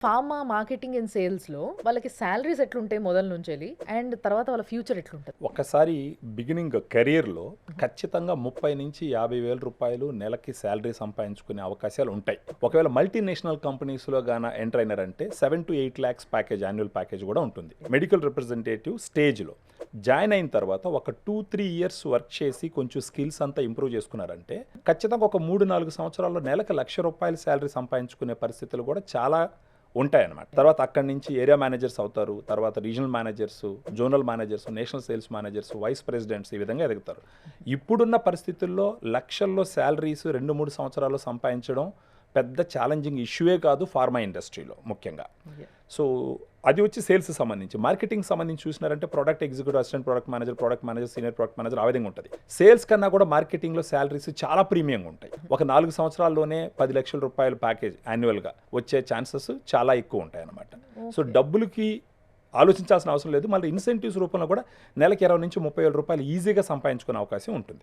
Pharma, marketing and సేల్స్‌లో వాళ్ళకి salaries ఎట్లుంటాయి మొదల నుంచెల్లి? అండ్ తర్వాత వాళ్ళ ఫ్యూచర్ ఎట్లుంటది? ఒక్కసారి బిగినింగ్ కెరియర్‌లో ఖచ్చితంగా 30,000-50,000 రూపాయలు నెలకి సాలరీ సంపాదించుకునే అవకాశాలు ఉంటాయి. ఒకవేళ మల్టీనేషనల్ కంపెనీస్‌లో గాన ఎంటర్ అయినారంటే 7-8 లాక్స్ ప్యాకేజ్, యాన్యువల్ ప్యాకేజ్ కూడా ఉంటుంది. మెడికల్ రిప్రజెంటేటివ్ స్టేజ్‌లో జాయిన్ అయిన తర్వాత ఒక 2-3 ఇయర్స్ వర్క్ చేసి కొంచెం స్కిల్స్ అంతా ఇంప్రూవ్ చేసుకున్నారంటే ఖచ్చితంగా ఒక 3-4 సంవత్సరాల్లో నెలకు ₹1,00,000 సాలరీ సంపాదించుకునే పరిస్థితులు కూడా చాలా ఉంటాయన్నమాట. తర్వాత అక్కడి నుంచి ఏరియా మేనేజర్స్ అవుతారు, తర్వాత regional managers, zonal managers, national sales managers, vice presidents ఈ విధంగా ఎదుగుతారు. ఇప్పుడున్న పరిస్థితుల్లో లక్షల్లో శాలరీస్ 2-3 సంవత్సరాల్లో సంపాదించడం పెద్ద ఛాలెంజింగ్ ఇష్యూయే కాదు ఫార్మా ఇండస్ట్రీలో ముఖ్యంగా. సో అది వచ్చి సేల్స్ సంబంధించి. మార్కెటింగ్ సంబంధించి చూసినారంటే product executive, assistant product manager, senior product manager ఆ విధంగా ఉంటుంది. సేల్స్ కన్నా కూడా మార్కెటింగ్లో శాలరీస్ చాలా ప్రీమియంగా ఉంటాయి. ఒక 4 సంవత్సరాల్లోనే 10 లక్షల రూపాయల ప్యాకేజ్ యాన్యువల్గా వచ్చే ఛాన్సెస్ చాలా ఎక్కువ ఉంటాయి అన్నమాట. సో డబ్బులకి ఆలోచించాల్సిన అవసరం లేదు. మళ్ళీ ఇన్సెంటివ్స్ రూపంలో కూడా నెలకి 20,000-30,000 రూపాయలు ఈజీగా సంపాదించుకునే అవకాశం ఉంటుంది.